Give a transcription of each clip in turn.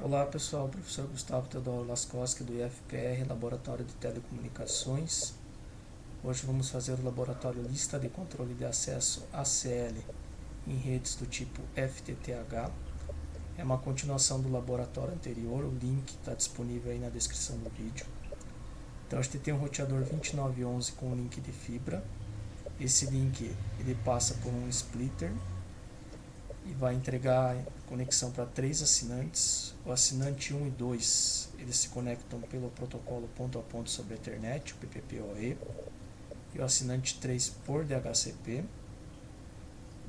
Olá pessoal, professor Gustavo Teodoro Laskowski do IFPR, Laboratório de Telecomunicações. Hoje vamos fazer o laboratório Lista de Controle de Acesso ACL em redes do tipo FTTH. É uma continuação do laboratório anterior, o link está disponível aí na descrição do vídeo. Então a gente tem um roteador 2911 com um link de fibra. Esse link ele passa por um splitter e vai entregar conexão para 3 assinantes. O assinante 1 e 2 eles se conectam pelo protocolo ponto a ponto sobre a Ethernet, o PPPoE, e o assinante 3 por DHCP.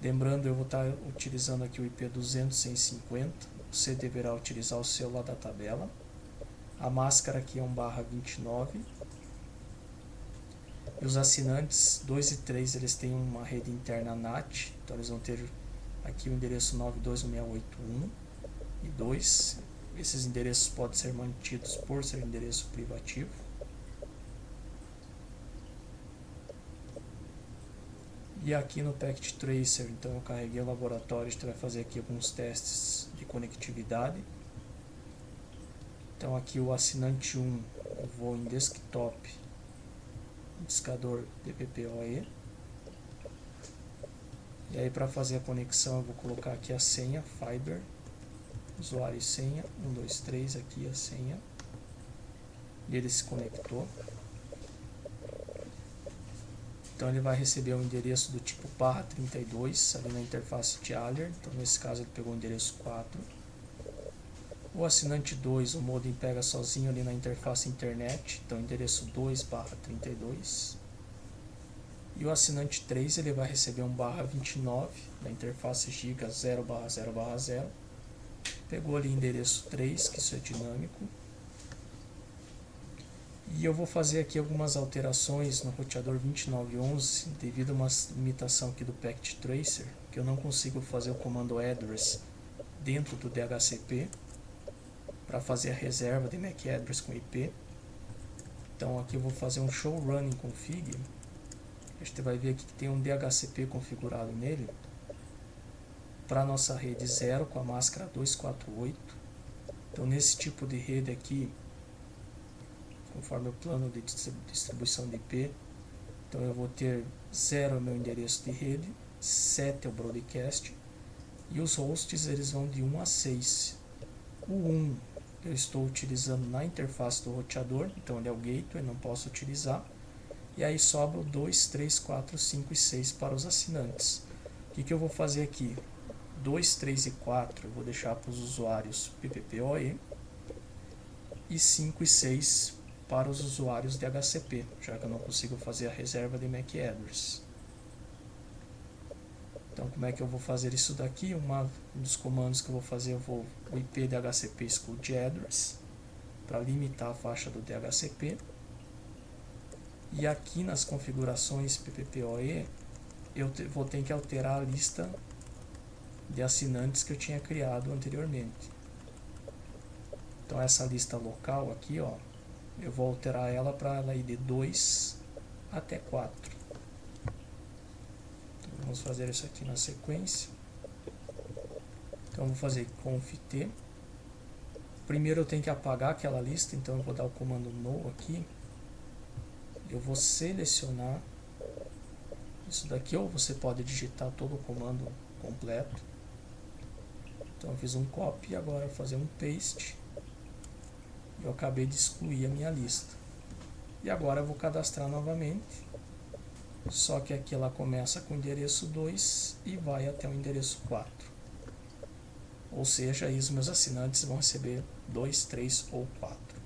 Lembrando, eu vou estar utilizando aqui o IP 200.150, você deverá utilizar o seu lá da tabela. A máscara aqui é 1/29. E os assinantes 2 e 3 eles têm uma rede interna NAT, então eles vão ter aqui o endereço 921681 e 2. Esses endereços podem ser mantidos por ser endereço privativo. E aqui no Packet Tracer, então eu carreguei o laboratório, a gente vai fazer aqui alguns testes de conectividade. Então aqui o assinante 1, eu vou em desktop, discador PPPoE. E aí para fazer a conexão eu vou colocar aqui a senha, Fiber, usuário e senha, 123, aqui a senha. E ele se conectou. Então ele vai receber um endereço do tipo /32 ali na interface Dialer, então nesse caso ele pegou o endereço 4. O assinante 2, o modem pega sozinho ali na interface internet, então endereço 2/32. E o assinante 3 ele vai receber um /29 na interface giga 0/0/0. Pegou ali endereço 3, que isso é dinâmico. E eu vou fazer aqui algumas alterações no roteador 2911 devido a uma limitação aqui do Packet Tracer, que eu não consigo fazer o comando address dentro do DHCP para fazer a reserva de MAC address com IP. Então aqui eu vou fazer um show running config. A gente vai ver aqui que tem um DHCP configurado nele para a nossa rede 0 com a máscara 248. Então nesse tipo de rede aqui, conforme o plano de distribuição de IP, então eu vou ter 0 é o meu endereço de rede, 7 é o broadcast, e os hosts eles vão de 1 a 6. O 1 eu estou utilizando na interface do roteador, então ele é o gateway, não posso utilizar. E aí sobra o 2, 3, 4, 5 e 6 para os assinantes. O que eu vou fazer aqui? 2, 3 e 4 eu vou deixar para os usuários PPPoE e 5 e 6 para os usuários de DHCP, já que eu não consigo fazer a reserva de MAC address. Então como é que eu vou fazer isso daqui? Um dos comandos que eu vou fazer, o IP DHCP exclude address, para limitar a faixa do DHCP. E aqui nas configurações PPPoE, eu vou ter que alterar a lista de assinantes que eu tinha criado anteriormente. Então essa lista local aqui, ó, eu vou alterar ela para ela ir de 2 até 4. Então, vamos fazer isso aqui na sequência. Então eu vou fazer conft. Primeiro eu tenho que apagar aquela lista, então eu vou dar o comando no aqui. Eu vou selecionar isso daqui, ou você pode digitar todo o comando completo. Então eu fiz um copy e agora eu vou fazer um paste. Eu acabei de excluir a minha lista. E agora eu vou cadastrar novamente. Só que aqui ela começa com o endereço 2 e vai até o endereço 4. Ou seja, aí os meus assinantes vão receber 2, 3 ou 4.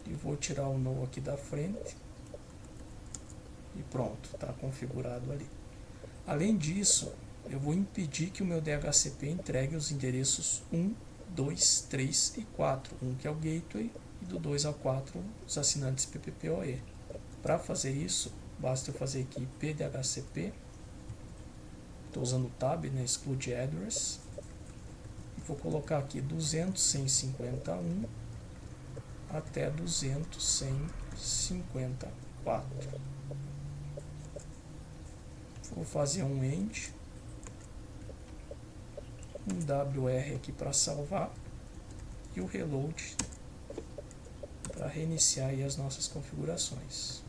E vou tirar o no aqui da frente. E pronto, está configurado ali. Além disso, eu vou impedir que o meu DHCP entregue os endereços 1, 2, 3 e 4. 1 que é o gateway e do 2 ao 4 os assinantes PPPoE. Para fazer isso, basta eu fazer aqui IP DHCP. Estou usando o tab, né, exclude address. E vou colocar aqui 200.151 até 200.154. Vou fazer um end. um WR aqui para salvar e o reload para reiniciar aí as nossas configurações.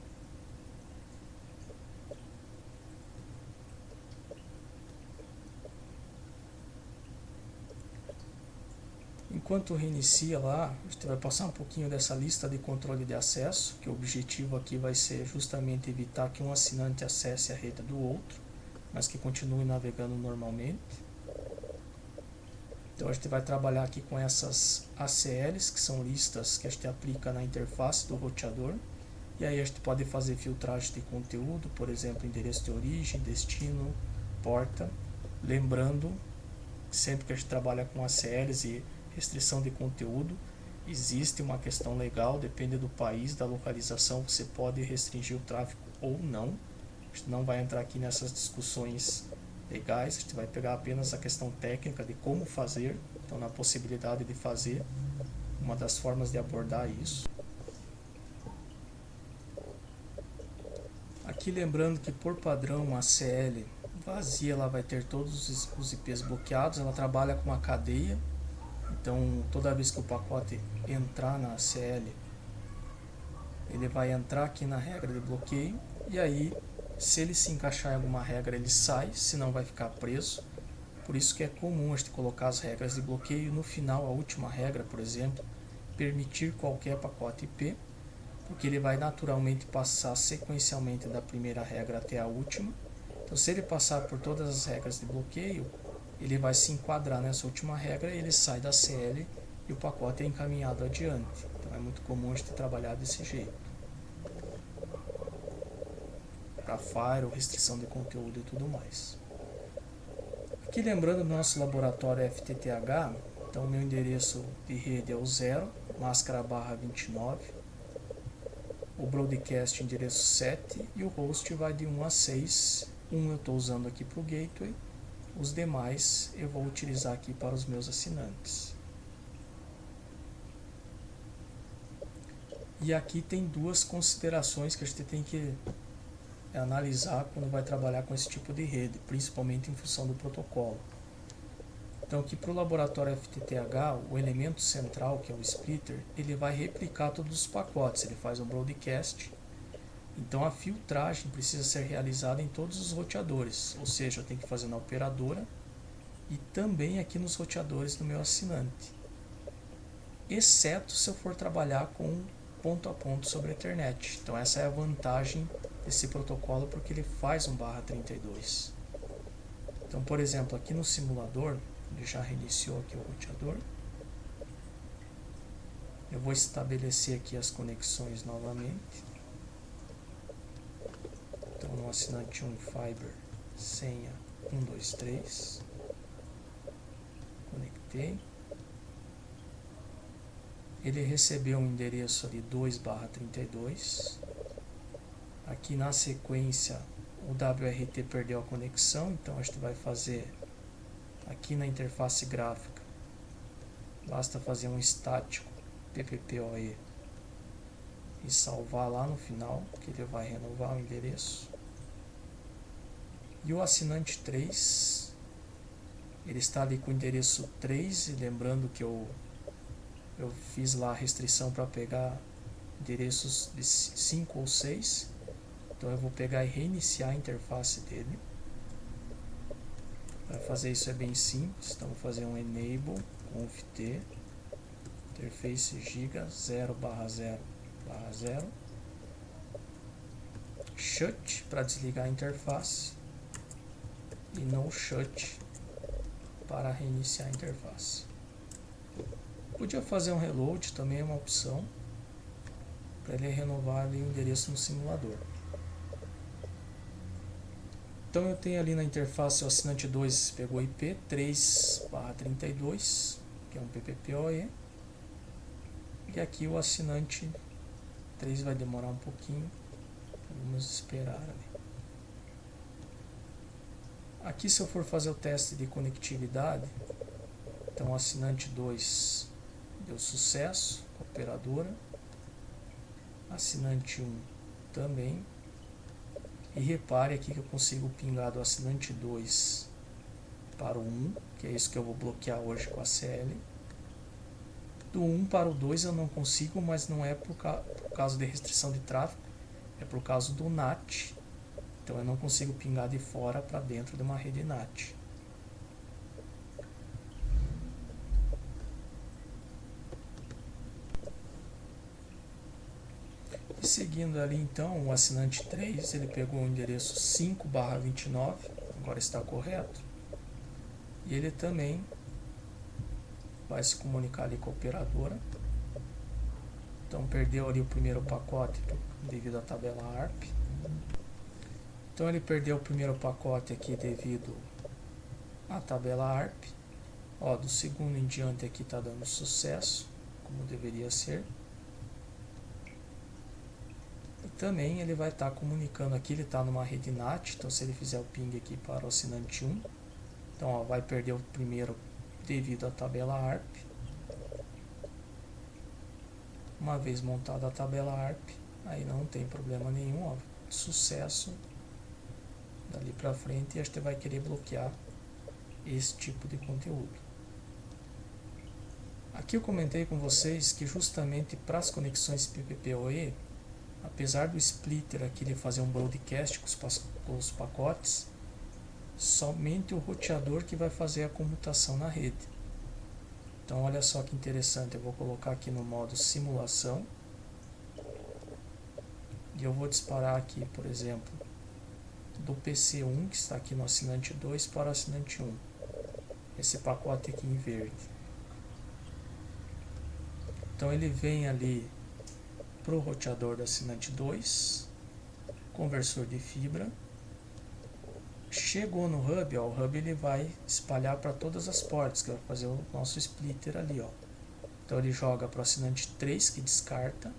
Enquanto reinicia lá, a gente vai passar um pouquinho dessa lista de controle de acesso, que o objetivo aqui vai ser justamente evitar que um assinante acesse a rede do outro, mas que continue navegando normalmente. Então a gente vai trabalhar aqui com essas ACLs, que são listas que a gente aplica na interface do roteador. E aí a gente pode fazer filtragem de conteúdo, por exemplo, endereço de origem, destino, porta. Lembrando, sempre que a gente trabalha com ACLs e restrição de conteúdo, existe uma questão legal, depende do país, da localização, você pode restringir o tráfego ou não. A gente não vai entrar aqui nessas discussões legais, a gente vai pegar apenas a questão técnica de como fazer, então na possibilidade de fazer, uma das formas de abordar isso. Aqui lembrando que por padrão a CL vazia ela vai ter todos os IPs bloqueados, ela trabalha com uma cadeia, então toda vez que o pacote entrar na CL, ele vai entrar aqui na regra de bloqueio, e aí se ele se encaixar em alguma regra ele sai, senão vai ficar preso. Por isso que é comum a gente colocar as regras de bloqueio no final, a última regra, por exemplo, permitir qualquer pacote IP, porque ele vai naturalmente passar sequencialmente da primeira regra até a última. Então se ele passar por todas as regras de bloqueio, ele vai se enquadrar nessa última regra, ele sai da CL e o pacote é encaminhado adiante. Então é muito comum a gente trabalhar desse jeito. Para firewall, restrição de conteúdo e tudo mais. Aqui lembrando do nosso laboratório FTTH, então meu endereço de rede é o 0, máscara barra 29, o broadcast endereço 7 e o host vai de 1 a 6, eu estou usando aqui para o gateway, os demais eu vou utilizar aqui para os meus assinantes. E aqui tem duas considerações que a gente tem que analisar quando vai trabalhar com esse tipo de rede, principalmente em função do protocolo. Então aqui para o laboratório FTTH, o elemento central, que é o splitter, ele vai replicar todos os pacotes, ele faz um broadcast. Então a filtragem precisa ser realizada em todos os roteadores, ou seja, eu tenho que fazer na operadora e também aqui nos roteadores do meu assinante. Exceto se eu for trabalhar com ponto a ponto sobre a Ethernet. Então essa é a vantagem desse protocolo, porque ele faz um /32. Então, por exemplo, aqui no simulador, ele já reiniciou aqui o roteador. Eu vou estabelecer aqui as conexões novamente. Então, no assinante 1 Fiber, senha 123. Conectei. Ele recebeu um endereço ali 2/32. Aqui na sequência o WRT perdeu a conexão, então a gente vai fazer aqui na interface gráfica, basta fazer um estático PPPoE e salvar lá no final, que ele vai renovar o endereço. E o assinante 3, ele está ali com o endereço 3, e lembrando que eu fiz lá a restrição para pegar endereços de 5 ou 6, então eu vou pegar e reiniciar a interface dele. Para fazer isso é bem simples, então vou fazer um enable conft interface giga 0/0/0 shut para desligar a interface e no shut para reiniciar a interface. Podia fazer um reload, também é uma opção para ele renovar ali o endereço no simulador. Então eu tenho ali na interface o assinante 2 pegou IP 3/32, que é um PPPoE, e aqui o assinante 3 vai demorar um pouquinho, vamos esperar ali. Aqui se eu for fazer o teste de conectividade, então o assinante 2 deu sucesso, operadora, assinante 1 também. E repare aqui que eu consigo pingar do assinante 2 para o 1, que é isso que eu vou bloquear hoje com a CL. Do 1 para o 2 eu não consigo, mas não é por causa de restrição de tráfego, é por causa do NAT. Então eu não consigo pingar de fora para dentro de uma rede NAT. E seguindo ali então, o assinante 3, ele pegou o endereço 5/29, agora está correto. E ele também vai se comunicar ali com a operadora. Então perdeu ali o primeiro pacote devido à tabela ARP. Então ele perdeu o primeiro pacote aqui devido à tabela ARP. Ó, do segundo em diante aqui está dando sucesso, como deveria ser. E também ele vai estar comunicando aqui, ele está numa rede NAT, então se ele fizer o ping aqui para o assinante 1, então ó, vai perder o primeiro devido à tabela ARP. Uma vez montada a tabela ARP, aí não tem problema nenhum, ó, sucesso. Dali para frente, a gente vai querer bloquear esse tipo de conteúdo. Aqui eu comentei com vocês que justamente para as conexões PPPoE, apesar do splitter aqui de fazer um broadcast com os pacotes, somente o roteador que vai fazer a comutação na rede. Então olha só que interessante, eu vou colocar aqui no modo simulação e eu vou disparar aqui, por exemplo, do PC1 que está aqui no assinante 2 para o assinante 1, esse pacote aqui em verde. Então ele vem ali para o roteador do assinante 2, conversor de fibra, chegou no hub, ó, o hub ele vai espalhar para todas as portas, que vai fazer o nosso splitter ali, ó. Então ele joga para o assinante 3 que descarta,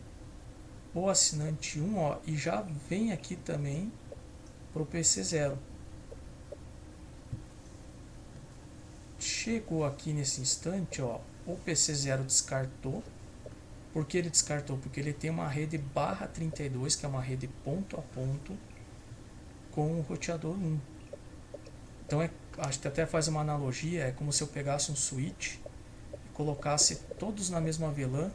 o assinante 1, ó, e já vem aqui também para o PC0. Chegou aqui nesse instante, ó, o PC0 descartou. Por que ele descartou? Porque ele tem uma rede /32, que é uma rede ponto a ponto com o roteador 1. Então acho que até faz uma analogia, é como se eu pegasse um switch e colocasse todos na mesma VLAN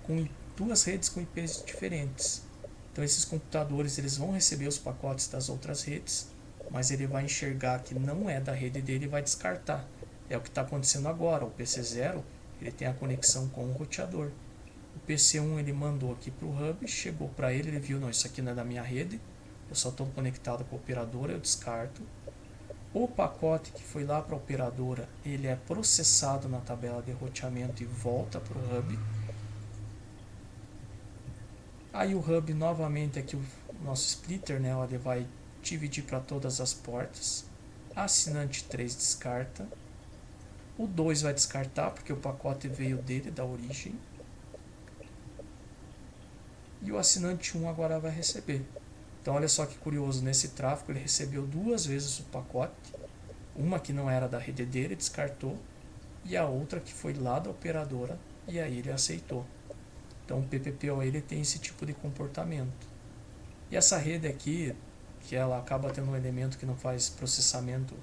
com duas redes com IPs diferentes. Então esses computadores eles vão receber os pacotes das outras redes, mas ele vai enxergar que não é da rede dele e vai descartar. É o que está acontecendo agora. O PC0 ele tem a conexão com o roteador. O PC1 ele mandou aqui para o hub, chegou para ele, ele viu, não, isso aqui não é da minha rede, eu só estou conectado com a operadora, eu descarto. O pacote que foi lá para a operadora, ele é processado na tabela de roteamento e volta para o hub. Aí o hub novamente aqui, o nosso splitter, né, ele vai dividir para todas as portas. Assinante 3 descarta. O 2 vai descartar porque o pacote veio dele, da origem. E o assinante 1 agora vai receber. Então olha só que curioso, nesse tráfego ele recebeu duas vezes o pacote, uma que não era da rede dele, descartou, e a outra que foi lá da operadora, e aí ele aceitou. Então o PPPoE ele tem esse tipo de comportamento. E essa rede aqui, que ela acaba tendo um elemento que não faz processamento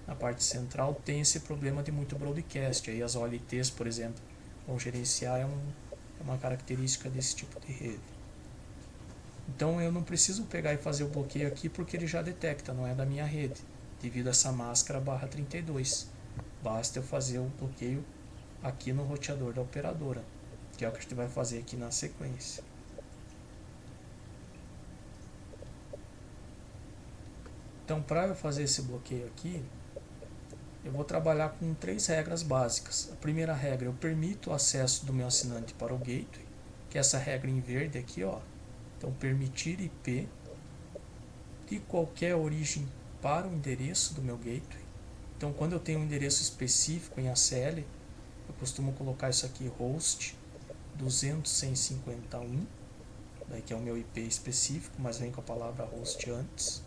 na parte central, tem esse problema de muito broadcast. Aí as OLTs, por exemplo, vão gerenciar, é uma característica desse tipo de rede. Então eu não preciso pegar e fazer o bloqueio aqui porque ele já detecta, não é da minha rede, devido a essa máscara /32. Basta eu fazer o bloqueio aqui no roteador da operadora, que é o que a gente vai fazer aqui na sequência. Então para eu fazer esse bloqueio aqui, eu vou trabalhar com 3 regras básicas. A primeira regra, eu permito o acesso do meu assinante para o gateway, que é essa regra em verde aqui, ó. Então, permitir IP de qualquer origem para o endereço do meu gateway. Então, quando eu tenho um endereço específico em ACL, eu costumo colocar isso aqui, host 200.151, daí que é o meu IP específico, mas vem com a palavra host antes.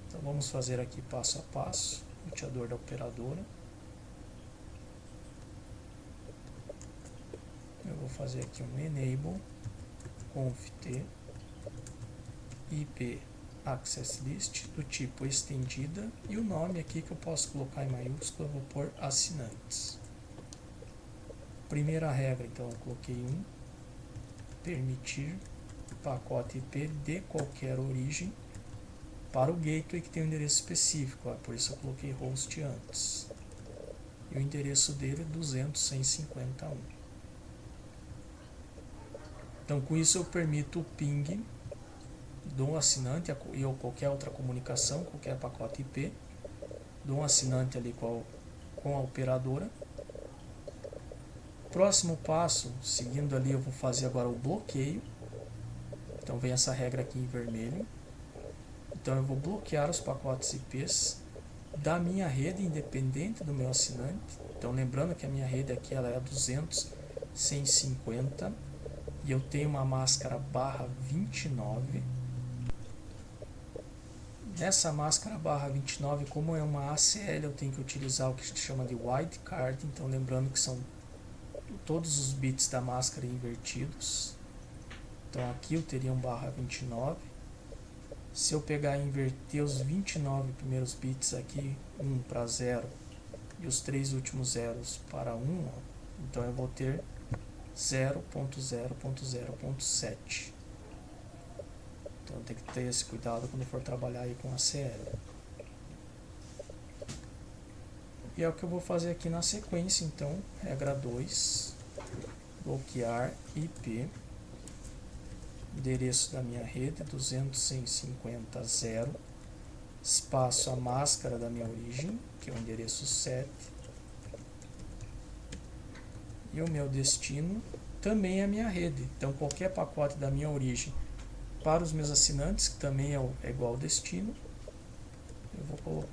Então, vamos fazer aqui passo a passo, roteador da operadora. Eu vou fazer aqui um enable conft IP access list do tipo estendida e o nome aqui que eu posso colocar em maiúsculo, eu vou pôr assinantes. Primeira regra, então eu coloquei permitir pacote IP de qualquer origem para o gateway que tem um endereço específico, por isso eu coloquei host antes. E o endereço dele é 200.151. Então com isso eu permito o ping do assinante ou qualquer outra comunicação, qualquer pacote IP, do assinante ali com a operadora. Próximo passo, seguindo ali, eu vou fazer agora o bloqueio. Então vem essa regra aqui em vermelho. Então eu vou bloquear os pacotes IPs da minha rede, independente do meu assinante. Então lembrando que a minha rede aqui ela é 200.150 e eu tenho uma máscara /29. Nessa máscara /29, como é uma ACL, eu tenho que utilizar o que a gente chama de wildcard. Então lembrando que são todos os bits da máscara invertidos. Então aqui eu teria um /29. Se eu pegar e inverter os 29 primeiros bits aqui, 1 para 0, e os 3 últimos zeros para 1, então eu vou ter 0.0.0.7. Então tem que ter esse cuidado quando for trabalhar aí com a CL. E é o que eu vou fazer aqui na sequência, então, regra 2, bloquear IP, endereço da minha rede 200.150.0, espaço a máscara da minha origem, que é o endereço 7, e o meu destino também é a minha rede. Então qualquer pacote da minha origem para os meus assinantes, que também é igual ao destino, eu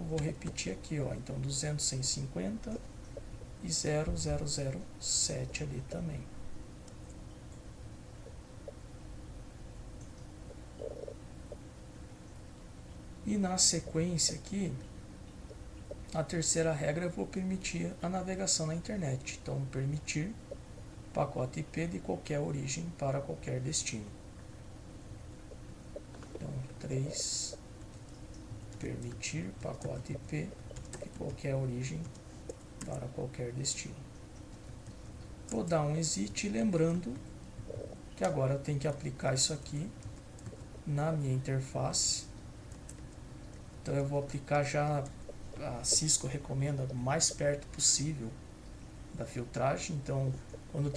vou repetir aqui, ó, então 200.150 e 0007 ali também. E na sequência aqui, a terceira regra eu vou permitir a navegação na internet. Então permitir pacote IP de qualquer origem para qualquer destino. Então 3, permitir pacote IP de qualquer origem para qualquer destino. Vou dar um exit, lembrando que agora eu tenho que aplicar isso aqui na minha interface. Então eu vou aplicar já, a Cisco recomenda o mais perto possível da filtragem. Então quando eu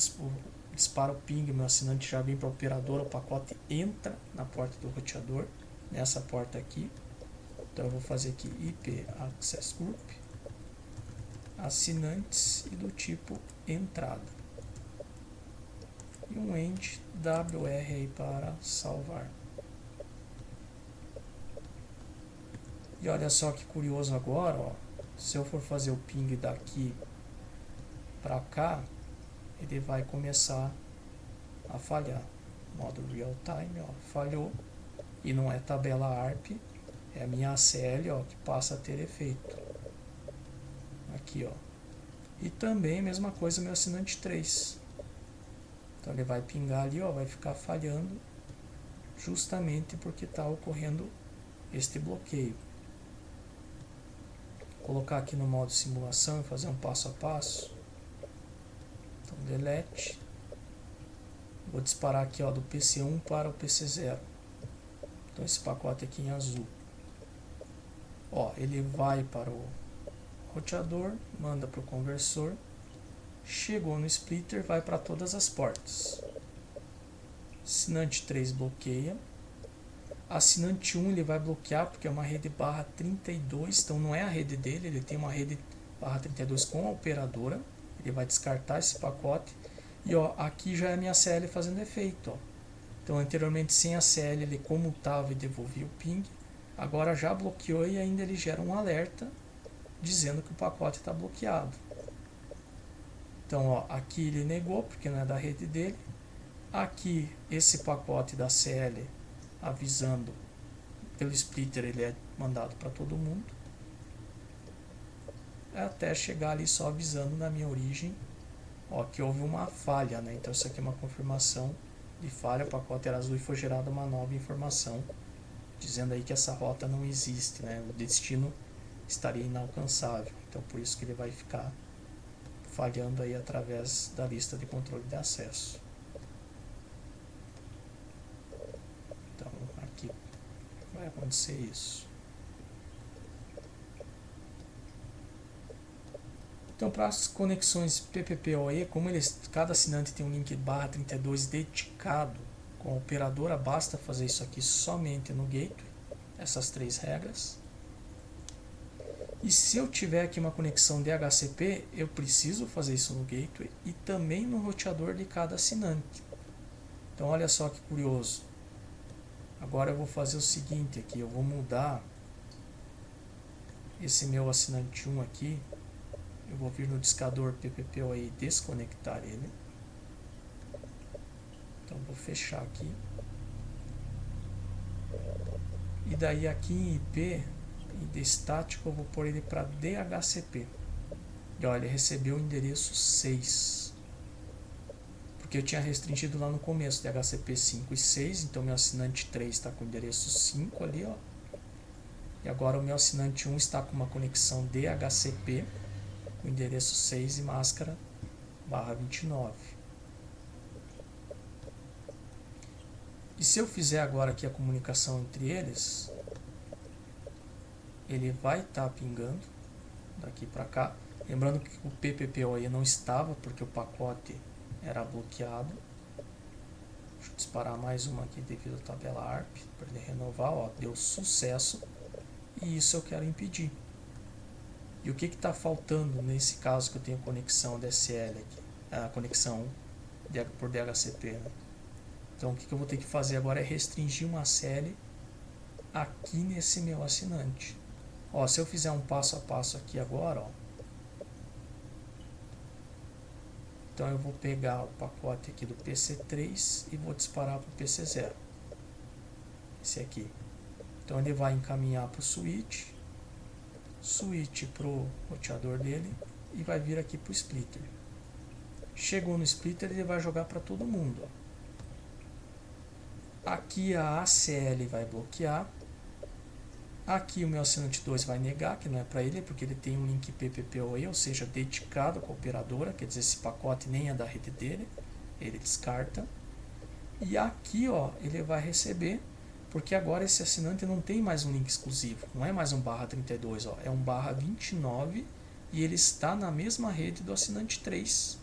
disparo o ping, meu assinante já vem para a operadora, o pacote entra na porta do roteador, nessa porta aqui. Então eu vou fazer aqui IP Access Group, assinantes e do tipo entrada. E um end WR aí para salvar. E olha só que curioso agora, ó, se eu for fazer o ping daqui para cá, ele vai começar a falhar. Modo real time, ó, falhou. E não é tabela ARP, é a minha ACL, ó, que passa a ter efeito. Aqui, ó. E também, mesma coisa, meu assinante 3. Então ele vai pingar ali, ó, vai ficar falhando, justamente porque está ocorrendo este bloqueio. Vou colocar aqui no modo simulação e fazer um passo a passo. Então delete. Vou disparar aqui, ó, do PC1 para o PC0. Então esse pacote aqui em azul. Ó, ele vai para o roteador, manda para o conversor, chegou no splitter, vai para todas as portas. Assinante 3 bloqueia. Assinante 1 ele vai bloquear porque é uma rede /32, então não é a rede dele, ele tem uma rede /32 com a operadora. Ele vai descartar esse pacote. E ó, aqui já é a minha CL fazendo efeito, ó. Então anteriormente sem a CL ele comutava e devolvia o ping. Agora já bloqueou e ainda ele gera um alerta dizendo que o pacote está bloqueado. Então ó, aqui ele negou porque não é da rede dele. Aqui esse pacote da CL avisando pelo splitter, ele é mandado para todo mundo. Até chegar ali só avisando na minha origem, ó, que houve uma falha, né? Então isso aqui é uma confirmação de falha, o pacote era azul e foi gerada uma nova informação dizendo aí que essa rota não existe, né? O destino estaria inalcançável. Então por isso que ele vai ficar falhando aí através da lista de controle de acesso. Então aqui vai acontecer isso. Então, para as conexões PPPoE, como cada assinante tem um link /32 dedicado com a operadora, basta fazer isso aqui somente no gateway, essas 3 regras. E se eu tiver aqui uma conexão DHCP, eu preciso fazer isso no gateway e também no roteador de cada assinante. Então, olha só que curioso. Agora eu vou fazer o seguinte aqui, eu vou mudar esse meu assinante 1 aqui. Eu vou vir no discador PPPoE e desconectar ele. Então vou fechar aqui. E daí aqui em IP e de estático eu vou pôr ele para DHCP. E olha, ele recebeu o endereço 6. Porque eu tinha restringido lá no começo DHCP 5 e 6, então meu assinante 3 está com o endereço 5 ali, ó. E agora o meu assinante 1 está com uma conexão DHCP o endereço 6 e máscara /29. E se eu fizer agora aqui a comunicação entre eles, ele vai estar pingando daqui para cá. Lembrando que o PPPoE não estava porque o pacote era bloqueado. Deixa eu disparar mais uma aqui devido à tabela ARP para ele renovar. Ó, deu sucesso e isso eu quero impedir. E o que está faltando nesse caso que eu tenho conexão DSL aqui? A conexão por DHCP. Né? Então o que eu vou ter que fazer agora é restringir uma CL aqui nesse meu assinante. Ó, se eu fizer um passo a passo aqui agora, ó, então eu vou pegar o pacote aqui do PC3 e vou disparar para o PC0. Esse aqui. Então ele vai encaminhar para o switch para o roteador dele e vai vir aqui para o splitter. Chegou no splitter, ele vai jogar para todo mundo. Ó. Aqui a ACL vai bloquear. Aqui o meu assinante 2 vai negar, que não é para ele, porque ele tem um link PPPoE, ou seja, dedicado com a operadora, quer dizer, esse pacote nem é da rede dele, ele descarta. E aqui, ó, ele vai receber, porque agora esse assinante não tem mais um link exclusivo, não é mais um /32, ó, é um /29 e ele está na mesma rede do assinante 3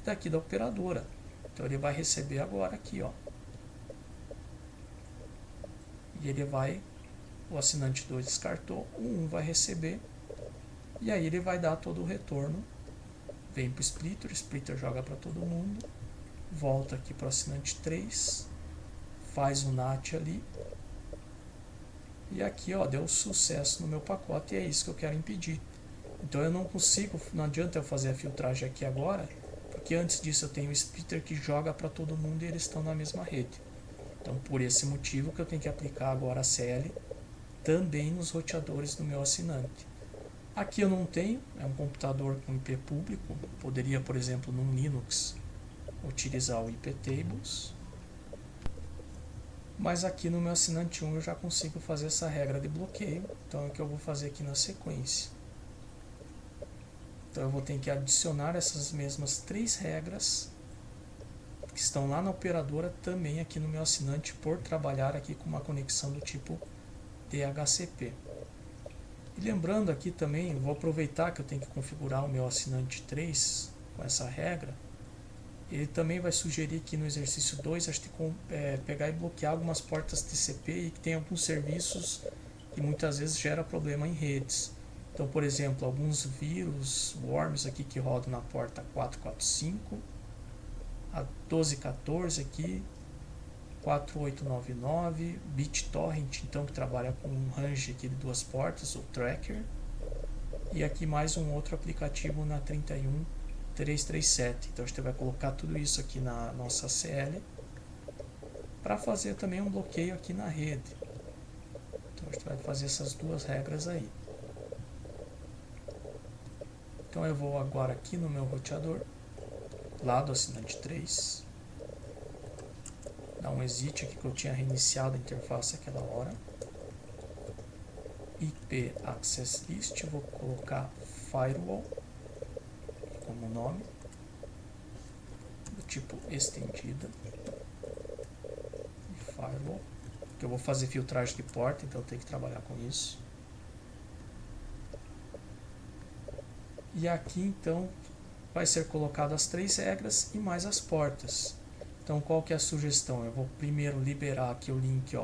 daqui da operadora. Então ele vai receber agora aqui, ó. E ele vai, o assinante 2 descartou, o 1 vai receber e aí ele vai dar todo o retorno. Vem para o splitter joga para todo mundo, volta aqui para o assinante 3, faz o NAT ali. E aqui, ó, deu sucesso no meu pacote e é isso que eu quero impedir. Então eu não consigo, não adianta eu fazer a filtragem aqui agora, porque antes disso eu tenho o splitter que joga para todo mundo e eles estão na mesma rede. Então por esse motivo que eu tenho que aplicar agora a CL também nos roteadores do meu assinante. Aqui eu não tenho, é um computador com IP público, poderia, por exemplo, num Linux utilizar o iptables. Mas aqui no meu assinante 1 eu já consigo fazer essa regra de bloqueio. Então é o que eu vou fazer aqui na sequência. Então eu vou ter que adicionar essas mesmas 3 regras que estão lá na operadora também aqui no meu assinante por trabalhar aqui com uma conexão do tipo DHCP. E lembrando aqui também, vou aproveitar que eu tenho que configurar o meu assinante 3 com essa regra. Ele também vai sugerir aqui no exercício 2, acho que pegar e bloquear algumas portas TCP e que tem alguns serviços que muitas vezes gera problema em redes. Então, por exemplo, alguns vírus, worms aqui que rodam na porta 445, a 1214 aqui, 4899, BitTorrent, então que trabalha com um range aqui de 2 portas, o Tracker, e aqui mais um outro aplicativo na 31337. Então a gente vai colocar tudo isso aqui na nossa CL para fazer também um bloqueio aqui na rede. Então a gente vai fazer essas 2 regras aí. Então eu vou agora aqui no meu roteador, lá do assinante 3, dar um exit aqui que eu tinha reiniciado a interface aquela hora. IP Access List, vou colocar Firewall como nome, do tipo estendida, Firewall, que eu vou fazer filtragem de porta, então eu tenho que trabalhar com isso. E aqui então vai ser colocado as 3 regras e mais as portas. Então qual que é a sugestão? Eu vou primeiro liberar aqui o link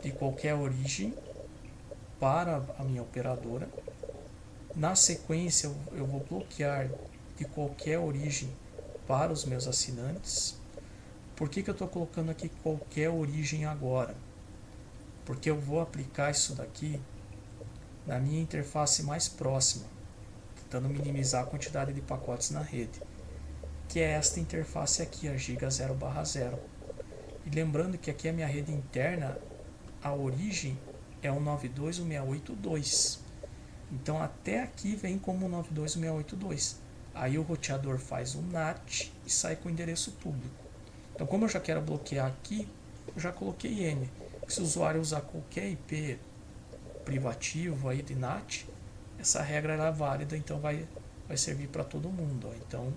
de qualquer origem para a minha operadora. Na sequência eu vou bloquear de qualquer origem para os meus assinantes. Por que eu estou colocando aqui qualquer origem agora? Porque eu vou aplicar isso daqui na minha interface mais próxima, tentando minimizar a quantidade de pacotes na rede, que é esta interface aqui, a Giga 0/0. E lembrando que aqui a minha rede interna, a origem é o 92.168.2. Então até aqui vem como 92.168.2. Aí o roteador faz um NAT e sai com o endereço público. Então como eu já quero bloquear aqui, eu já coloquei N. Se o usuário usar qualquer IP privativo aí de NAT, essa regra é válida, então vai servir para todo mundo. Então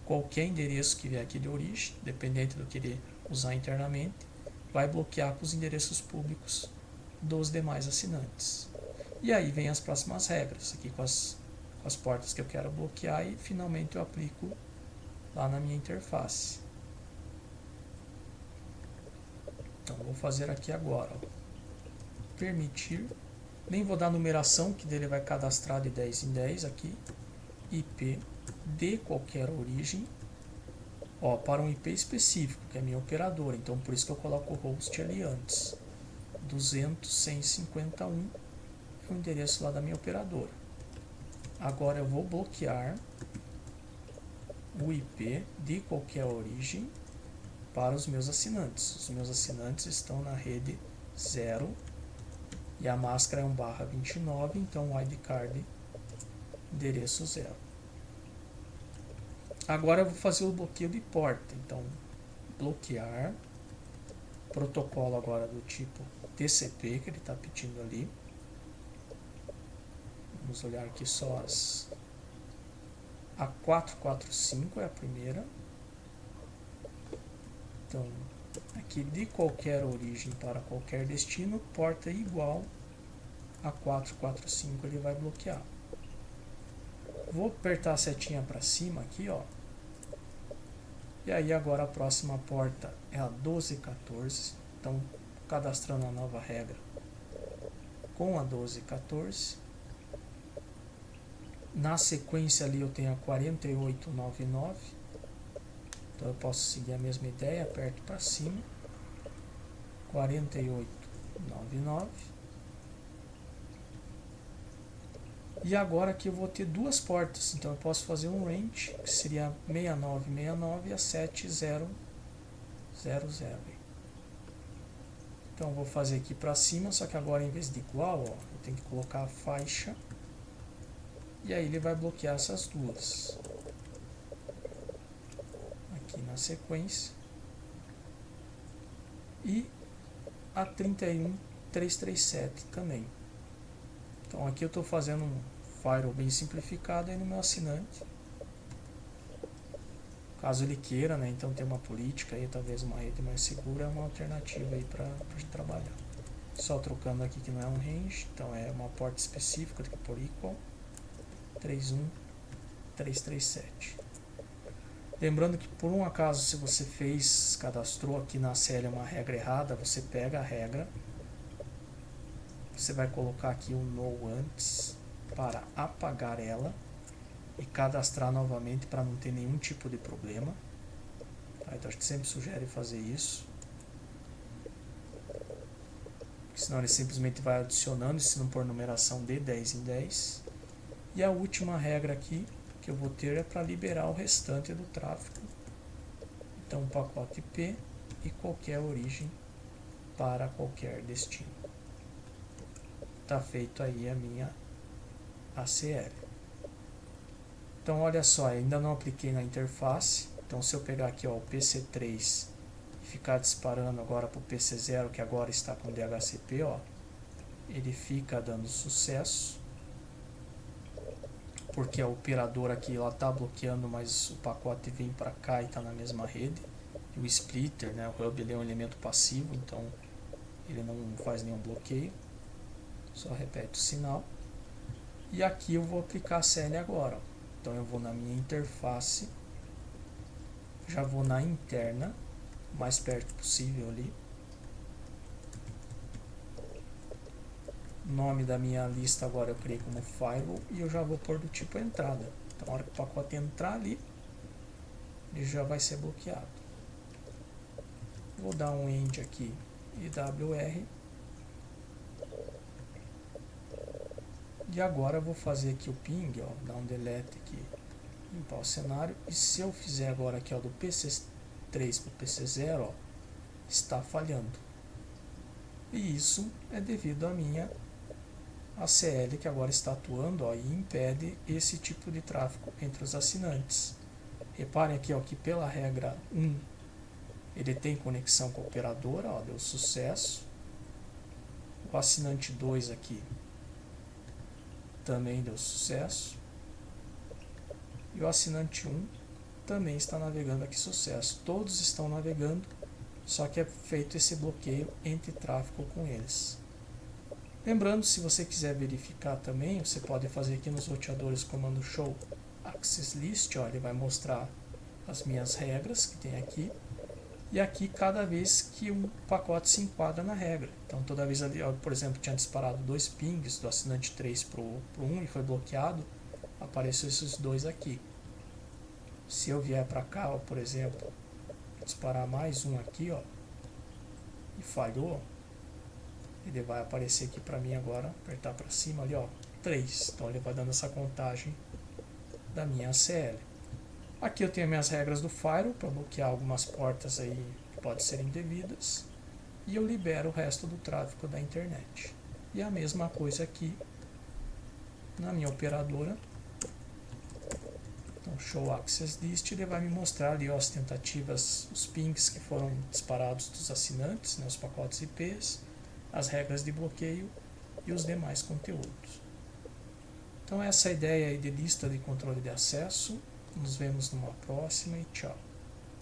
qualquer endereço que vier aqui de origem, dependente do que ele usar internamente, vai bloquear com os endereços públicos dos demais assinantes. E aí vem as próximas regras, aqui com as portas que eu quero bloquear, e finalmente eu aplico lá na minha interface. Então vou fazer aqui agora, permitir, nem vou dar numeração, que dele vai cadastrar de 10 em 10 aqui, IP de qualquer origem, para um IP específico, que é a minha operadora, então por isso que eu coloco o host ali antes, 200.151 é o endereço lá da minha operadora. Agora eu vou bloquear o IP de qualquer origem para os meus assinantes. Os meus assinantes estão na rede 0 e a máscara é 1/29, então o wildcard endereço 0. Agora eu vou fazer o bloqueio de porta, então bloquear, protocolo agora do tipo TCP que ele está pedindo ali. Vamos olhar aqui só a 445 é a primeira. Então, aqui de qualquer origem para qualquer destino, porta igual a 445 ele vai bloquear. Vou apertar a setinha para cima aqui, e aí agora a próxima porta é a 1214. Então, cadastrando a nova regra com a 1214. Na sequência ali eu tenho a 4899. Então eu posso seguir a mesma ideia, aperto para cima, 4899. E agora aqui eu vou ter duas portas, então eu posso fazer um range, que seria 6969 a 7000. Então eu vou fazer aqui para cima, só que agora em vez de igual, eu tenho que colocar a faixa, e aí ele vai bloquear essas duas. Aqui na sequência. E a 31337 também. Então aqui eu estou fazendo um firewall bem simplificado aí no meu assinante. Caso ele queira, então tem uma política aí, talvez uma rede mais segura, é uma alternativa aí para trabalhar. Só trocando aqui que não é um range, então é uma porta específica que por equal 31337. Lembrando que por um acaso, se você cadastrou aqui na CL uma regra errada, você pega a regra, você vai colocar aqui o no antes para apagar ela e cadastrar novamente para não ter nenhum tipo de problema. Então a gente sempre sugere fazer isso, porque senão ele simplesmente vai adicionando, se não por numeração de 10 em 10. E a última regra aqui que eu vou ter é para liberar o restante do tráfego. Então pacote IP e qualquer origem para qualquer destino. Está feito aí a minha ACL. Então olha só, ainda não apliquei na interface. Então se eu pegar aqui o PC3 e ficar disparando agora para o PC0, que agora está com DHCP, ele fica dando sucesso, porque a operadora aqui ela está bloqueando, mas o pacote vem para cá e está na mesma rede. E o splitter, né, o hub, ele é um elemento passivo, então ele não faz nenhum bloqueio, só repete o sinal. E aqui eu vou aplicar a CL agora, ó. Então eu vou na minha interface, já vou na interna, o mais perto possível ali. O nome da minha lista agora eu criei como firewall e eu já vou pôr do tipo entrada. Então na hora que o pacote entrar ali, ele já vai ser bloqueado. Vou dar um end aqui, IWR. E agora eu vou fazer aqui o ping, ó, dar um delete aqui, limpar o cenário. E se eu fizer agora aqui, ó, do PC3 para o PC0, ó, está falhando. E isso é devido à minha ACL, que agora está atuando, ó, e impede esse tipo de tráfego entre os assinantes. Reparem aqui, ó, que pela regra 1, ele tem conexão com a operadora, ó, deu sucesso. O assinante 2 aqui também deu sucesso. E o assinante 1 também está navegando aqui, sucesso. Todos estão navegando, só que é feito esse bloqueio entre tráfego com eles. Lembrando, se você quiser verificar também, você pode fazer aqui nos roteadores o comando show access list, ó, ele vai mostrar as minhas regras que tem aqui. E aqui cada vez que um pacote se enquadra na regra. Então toda vez ali, ó, por exemplo, tinha disparado 2 pings do assinante 3 para o 1 e foi bloqueado, apareceu esses 2 aqui. Se eu vier para cá, ó, por exemplo, disparar mais um aqui, ó, e falhou, ele vai aparecer aqui para mim agora, apertar para cima ali, ó, 3. Então ele vai dando essa contagem da minha ACL. Aqui eu tenho minhas regras do firewall para bloquear algumas portas aí que podem ser indevidas. E eu libero o resto do tráfego da internet. E a mesma coisa aqui na minha operadora. Então, show access list, ele vai me mostrar ali, ó, as tentativas, os pings que foram disparados dos assinantes, né, os pacotes IPs, as regras de bloqueio e os demais conteúdos. Então essa é a ideia aí de lista de controle de acesso. Nos vemos numa próxima e tchau.